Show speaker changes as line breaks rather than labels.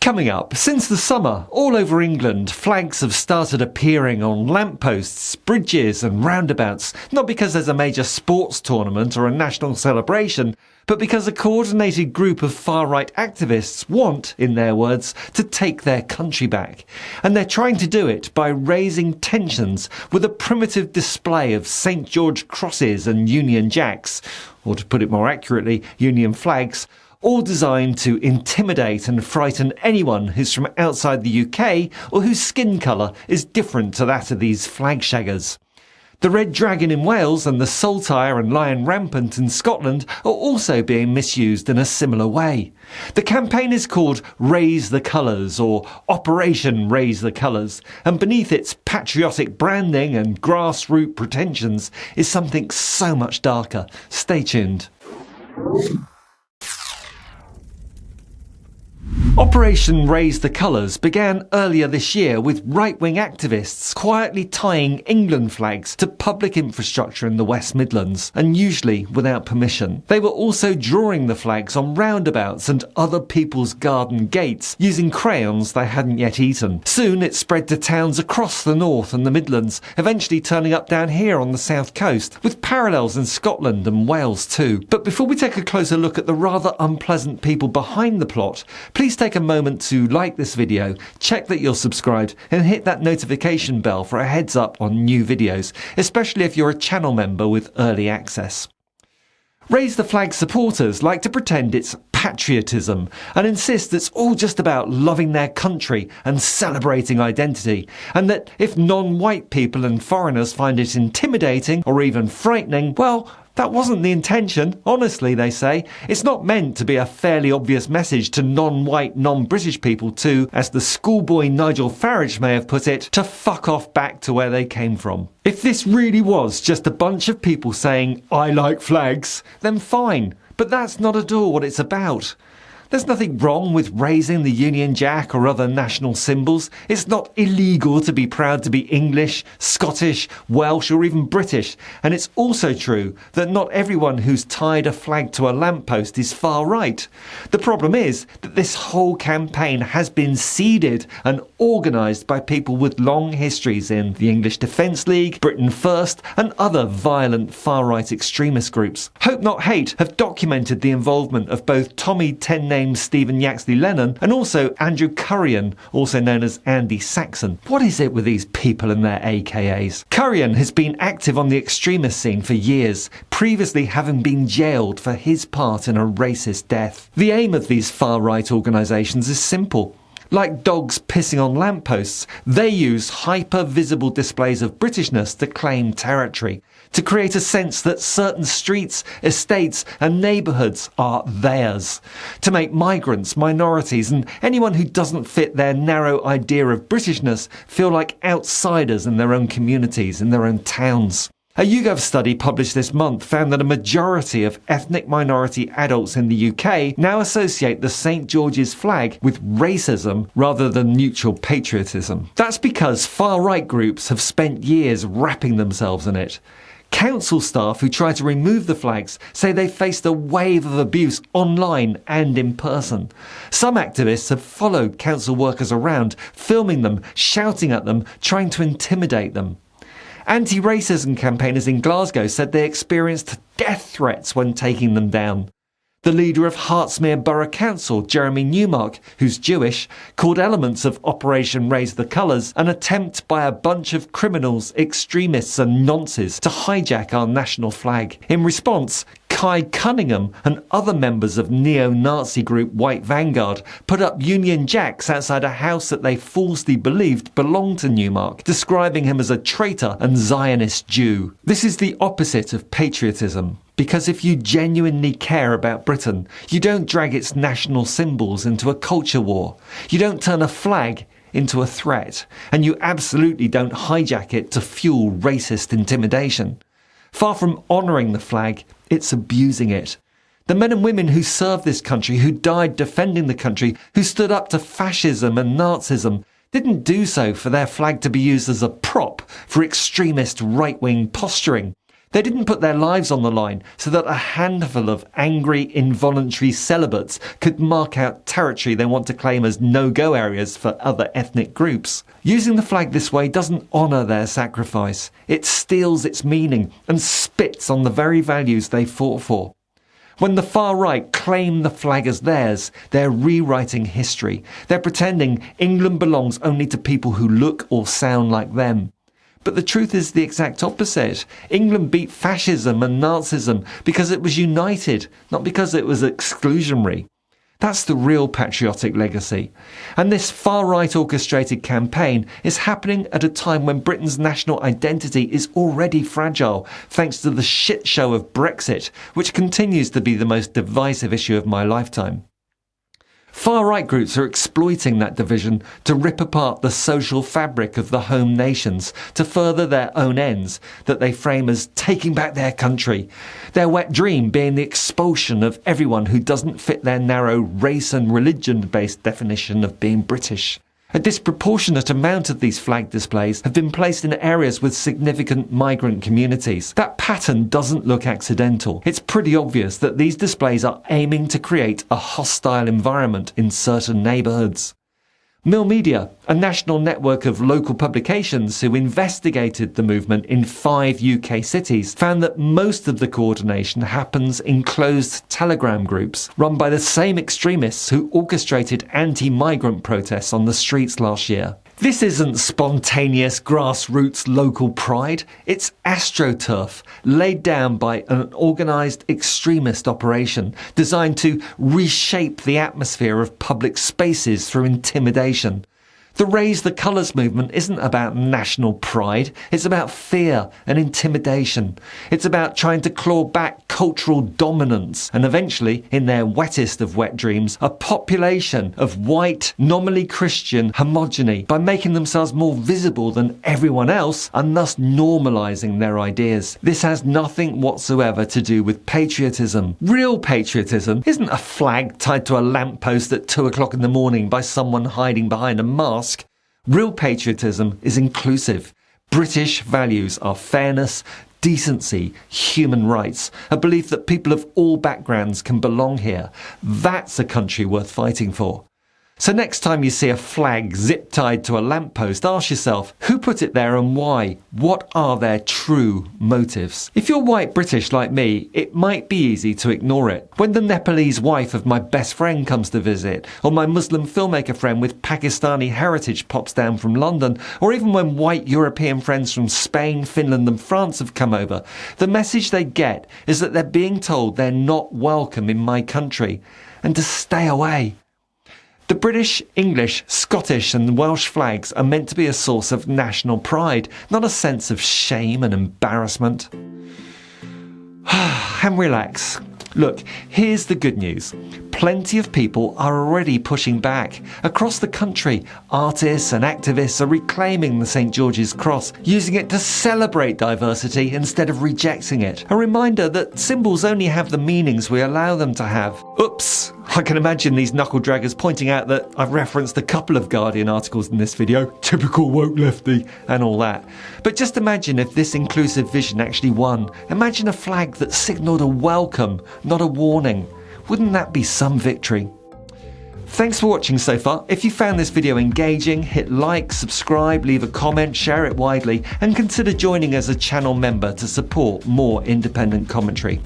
Coming up, since the summer, all over England, flags have started appearing on lampposts, bridges and roundabouts, not because there's a major sports tournament or a national celebration, but because a coordinated group of far-right activists want, in their words, to take their country back. And they're trying to do it by raising tensions with a primitive display of St. George crosses and Union Jacks, or to put it more accurately, Union flags, all designed to intimidate and frighten anyone who's from outside the UK or whose skin colour is different to that of these flag shaggers. The Red Dragon in Wales and the Saltire and Lion Rampant in Scotland are also being misused in a similar way. The campaign is called Raise the Colours or Operation Raise the Colours, and beneath its patriotic branding and grassroots pretensions is something so much darker. Stay tuned. Operation Raise the Colours began earlier this year with right-wing activists quietly tying England flags to public infrastructure in the West Midlands, and usually without permission. They were also drawing the flags on roundabouts and other people's garden gates using crayons they hadn't yet eaten. Soon it spread to towns across the north and the Midlands, eventually turning up down here on the south coast, with parallels in Scotland and Wales too. But before we take a closer look at the rather unpleasant people behind the plot, please take a moment to like this video, check that you're subscribed and hit that notification bell for a heads up on new videos, especially if you're a channel member with early access. Raise the Flag supporters like to pretend it's patriotism and insist it's all just about loving their country and celebrating identity, and that if non-white people and foreigners find it intimidating or even frightening, well, that wasn't the intention. Honestly, they say, it's not meant to be a fairly obvious message to non-white, non-British people to, as the schoolboy Nigel Farage may have put it, to fuck off back to where they came from. If this really was just a bunch of people saying, I like flags, then fine. But that's not at all what it's about. There's nothing wrong with raising the Union Jack or other national symbols. It's not illegal to be proud to be English, Scottish, Welsh or even British. And it's also true that not everyone who's tied a flag to a lamppost is far right. The problem is that this whole campaign has been seeded and organised by people with long histories in the English Defence League, Britain First and other violent far-right extremist groups. Hope Not Hate have documented the involvement of both Tommy 10 Stephen Yaxley-Lennon and also Andrew Currien, also known as Andy Saxon. What is it with these people and their AKAs? Currien has been active on the extremist scene for years, previously having been jailed for his part in a racist death. The aim of these far-right organisations is simple. Like dogs pissing on lampposts, they use hyper-visible displays of Britishness to claim territory, to create a sense that certain streets, estates and neighbourhoods are theirs, to make migrants, minorities and anyone who doesn't fit their narrow idea of Britishness feel like outsiders in their own communities, in their own towns. A YouGov study published this month found that a majority of ethnic minority adults in the UK now associate the St. George's flag with racism rather than neutral patriotism. That's because far-right groups have spent years wrapping themselves in it. Council staff who try to remove the flags say they faced a wave of abuse online and in person. Some activists have followed council workers around, filming them, shouting at them, trying to intimidate them. Anti-racism campaigners in Glasgow said they experienced death threats when taking them down. The leader of Hertsmere Borough Council, Jeremy Newmark, who's Jewish, called elements of Operation Raise the Colours an attempt by a bunch of criminals, extremists and nonces to hijack our national flag. In response, Kai Cunningham and other members of neo-Nazi group White Vanguard put up Union Jacks outside a house that they falsely believed belonged to Newmark, describing him as a traitor and Zionist Jew. This is the opposite of patriotism. Because if you genuinely care about Britain, you don't drag its national symbols into a culture war. You don't turn a flag into a threat. And you absolutely don't hijack it to fuel racist intimidation. Far from honouring the flag, it's abusing it. The men and women who served this country, who died defending the country, who stood up to fascism and Nazism, didn't do so for their flag to be used as a prop for extremist right-wing posturing. They didn't put their lives on the line so that a handful of angry, involuntary celibates could mark out territory they want to claim as no-go areas for other ethnic groups. Using the flag this way doesn't honour their sacrifice. It steals its meaning and spits on the very values they fought for. When the far right claim the flag as theirs, they're rewriting history. They're pretending England belongs only to people who look or sound like them. But the truth is the exact opposite. England beat fascism and Nazism because it was united, not because it was exclusionary. That's the real patriotic legacy. And this far-right orchestrated campaign is happening at a time when Britain's national identity is already fragile, thanks to the shit show of Brexit, which continues to be the most divisive issue of my lifetime. Far-right groups are exploiting that division to rip apart the social fabric of the home nations to further their own ends that they frame as taking back their country, their wet dream being the expulsion of everyone who doesn't fit their narrow race and religion-based definition of being British. A disproportionate amount of these flag displays have been placed in areas with significant migrant communities. That pattern doesn't look accidental. It's pretty obvious that these displays are aiming to create a hostile environment in certain neighbourhoods. Mill Media, a national network of local publications who investigated the movement in 5 UK cities, found that most of the coordination happens in closed Telegram groups run by the same extremists who orchestrated anti-migrant protests on the streets last year. This isn't spontaneous grassroots local pride, it's astroturf laid down by an organised extremist operation designed to reshape the atmosphere of public spaces through intimidation. The Raise the Colours movement isn't about national pride, it's about fear and intimidation. It's about trying to claw back cultural dominance and eventually, in their wettest of wet dreams, a population of white, nominally Christian homogeny by making themselves more visible than everyone else and thus normalising their ideas. This has nothing whatsoever to do with patriotism. Real patriotism isn't a flag tied to a lamppost at 2 o'clock in the morning by someone hiding behind a mask. Real patriotism is inclusive. British values are fairness, decency, human rights, a belief that people of all backgrounds can belong here. That's a country worth fighting for. So next time you see a flag zip-tied to a lamppost, ask yourself, who put it there and why? What are their true motives? If you're white British like me, it might be easy to ignore it. When the Nepalese wife of my best friend comes to visit, or my Muslim filmmaker friend with Pakistani heritage pops down from London, or even when white European friends from Spain, Finland and France have come over, the message they get is that they're being told they're not welcome in my country and to stay away. The British, English, Scottish and Welsh flags are meant to be a source of national pride, not a sense of shame and embarrassment. And relax. Look, here's the good news. Plenty of people are already pushing back. Across the country, artists and activists are reclaiming the St. George's Cross, using it to celebrate diversity instead of rejecting it. A reminder that symbols only have the meanings we allow them to have. Oops! I can imagine these knuckle-draggers pointing out that I've referenced a couple of Guardian articles in this video, typical woke lefty, and all that. But just imagine if this inclusive vision actually won. Imagine a flag that signalled a welcome, not a warning. Wouldn't that be some victory? Thanks for watching so far. If you found this video engaging, hit like, subscribe, leave a comment, share it widely, and consider joining as a channel member to support more independent commentary.